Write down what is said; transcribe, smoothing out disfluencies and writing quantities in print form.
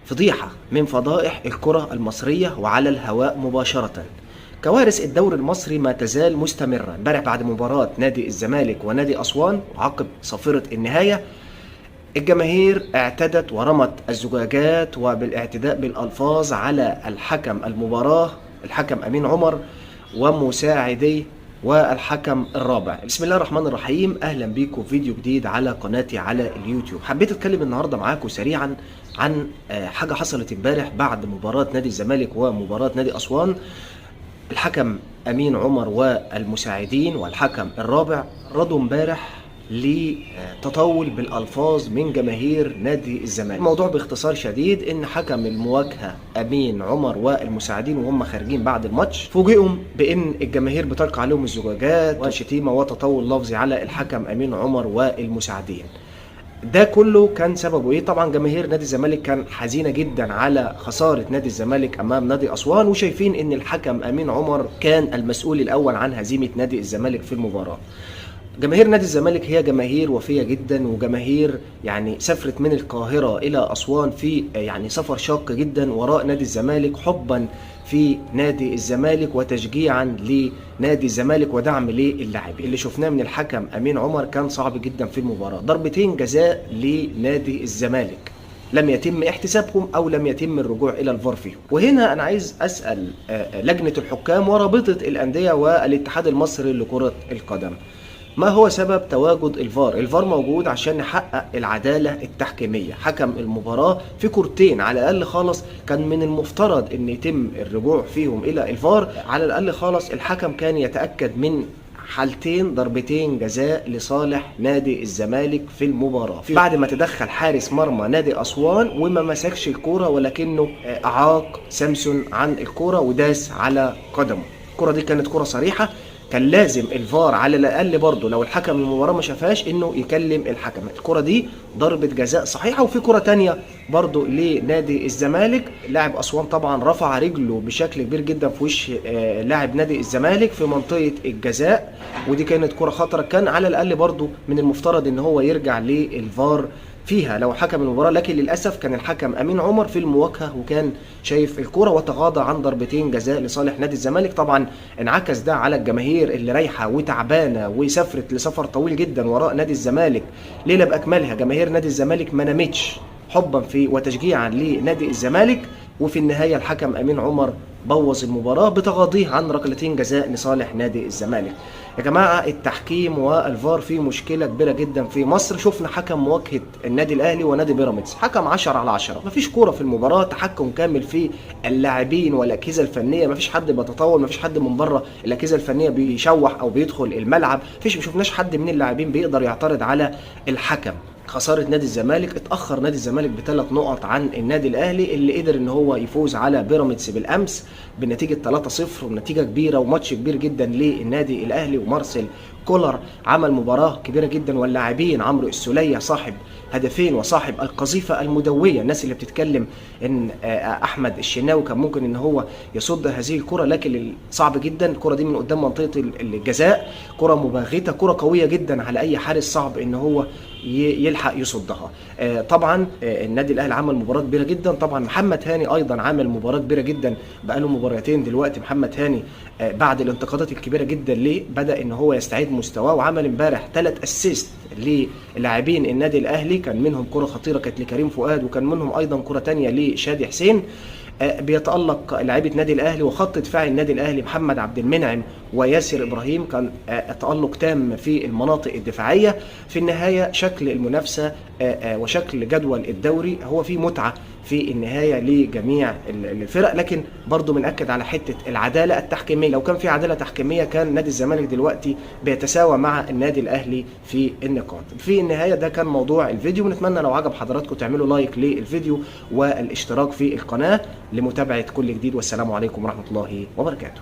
فضيحة من فضائح الكرة المصرية وعلى الهواء مباشرة. كوارث الدوري المصري ما تزال مستمرة. امبارح بعد مباراة نادي الزمالك ونادي أسوان وعقب صافرة النهاية، الجماهير اعتدت ورمت الزجاجات وبالاعتداء بالألفاظ على الحكم المباراة، الحكم أمين عمر ومساعديه والحكم الرابع. بسم الله الرحمن الرحيم، اهلا بيكم في فيديو جديد على قناتي على اليوتيوب. حبيت اتكلم النهارده معاكم سريعا عن حاجه حصلت امبارح بعد مباراه نادي الزمالك ومباراه نادي اسوان. الحكم امين عمر والمساعدين والحكم الرابع رضوا امبارح لتطاول بالالفاظ من جماهير نادي الزمالك. الموضوع باختصار شديد ان حكم المواجهه امين عمر والمساعدين وهم خارجين بعد الماتش فوجئوا بان الجماهير بتلقى عليهم الزجاجات وشتيمه وتطاول لفظي على الحكم امين عمر والمساعدين. ده كله كان سببه ايه؟ طبعا جماهير نادي الزمالك كان حزينه جدا على خساره نادي الزمالك امام نادي اسوان، وشايفين ان الحكم امين عمر كان المسؤول الاول عن هزيمه نادي الزمالك في المباراه. جماهير نادي الزمالك هي جماهير وفية جدا، وجماهير يعني سافرت من القاهرة إلى أسوان في يعني سفر شاق جدا وراء نادي الزمالك، حبا في نادي الزمالك وتشجيعا لنادي الزمالك ودعم للاعبين. اللي شفناه من الحكم أمين عمر كان صعب جدا في المباراة. ضربتين جزاء لنادي الزمالك لم يتم احتسابهم او لم يتم الرجوع الى الفار فيهم. وهنا انا عايز اسال لجنه الحكام ورابطه الانديه والاتحاد المصري لكره القدم، ما هو سبب تواجد الفار؟ الفار موجود عشان نحقق العدالة التحكيمية. حكم المباراة في كورتين على الأقل خالص كان من المفترض أن يتم الرجوع فيهم إلى الفار. على الأقل خالص الحكم كان يتأكد من حالتين ضربتين جزاء لصالح نادي الزمالك في المباراة، بعد ما تدخل حارس مرمى نادي أسوان وما مسكش الكورة ولكنه أعاق سامسون عن الكورة وداس على قدمه. الكورة دي كانت كورة صريحة، كان لازم الفار على الاقل برضه لو الحكم المباراه ما شافهاش انه يكلم الحكم. الكره دي ضربه جزاء صحيحه. وفي كره تانية برضه لنادي الزمالك، لاعب اسوان طبعا رفع رجله بشكل كبير جدا في وش لاعب نادي الزمالك في منطقه الجزاء، ودي كانت كره خطره. كان على الاقل برضه من المفترض ان هو يرجع للفار فيها لو حكم المباراه، لكن للاسف كان الحكم امين عمر في المواجهه وكان شايف الكوره وتغاضى عن ضربتين جزاء لصالح نادي الزمالك. طبعا انعكس ده على الجماهير اللي رايحه وتعبانه وسافرت لسفر طويل جدا وراء نادي الزمالك ليله باكملها. جماهير نادي الزمالك ما نامتش حبا في وتشجيعا لنادي الزمالك، وفي النهايه الحكم امين عمر بوظ المباراه بتغاضيه عن ركلتين جزاء لصالح نادي الزمالك. يا جماعه التحكيم والفار فيه مشكله كبيره جدا في مصر. شفنا حكم مواجهه النادي الاهلي ونادي بيراميدز، حكم 10/10، مفيش كوره في المباراه، تحكم كامل في اللاعبين والاجهزه الفنيه، مفيش حد بيتطاول، مفيش حد من بره الاجهزه الفنيه بيشوح او بيدخل الملعب، ما شفناش حد من اللاعبين بيقدر يعترض على الحكم. خسارة نادي الزمالك، اتأخر نادي الزمالك ب3 نقط عن النادي الأهلي اللي قدر إن هو يفوز على بيراميدز بالأمس بنتيجة 3-0، ونتيجة كبيرة وماتش كبير جدا للنادي الأهلي. ومارسيل كولر عمل مباراة كبيرة جدا، واللاعبين عمرو السولية صاحب هدفين وصاحب القذيفة المدوية. الناس اللي بتتكلم إن أحمد الشناوي كان ممكن إن هو يصد هذه الكرة، لكن صعب جدا. الكرة دي من قدام منطقة الجزاء، كرة مباغتة، كرة قوية جدا على أي حارس، صعب إن هو يلحق يصدها. طبعا النادي الاهلي عمل مباراه كبيره جدا. طبعا محمد هاني ايضا عمل مباراه كبيره جدا، بقاله مباراتين دلوقتي محمد هاني بعد الانتقادات الكبيره جدا ليه بدا ان هو يستعيد مستواه، وعمل امبارح 3 اسيست للاعبين النادي الاهلي. كان منهم كره خطيره كانت لكريم فؤاد، وكان منهم ايضا كره ثانيه لشادي حسين. بيتألق لاعيبه نادي الاهلي وخط دفاع النادي الاهلي محمد عبد المنعم وياسر ابراهيم، كان تألق تام في المناطق الدفاعيه. في النهايه شكل المنافسه وشكل جدول الدوري هو فيه متعه في النهايه لجميع الفرق، لكن برضو بنأكد على حته العداله التحكيميه. لو كان في عداله تحكيميه كان نادي الزمالك دلوقتي بيتساوى مع النادي الاهلي في النقاط. في النهايه ده كان موضوع الفيديو، ونتمنى لو عجب حضراتكم تعملوا لايك للفيديو والاشتراك في القناه لمتابعه كل جديد، والسلام عليكم ورحمه الله وبركاته.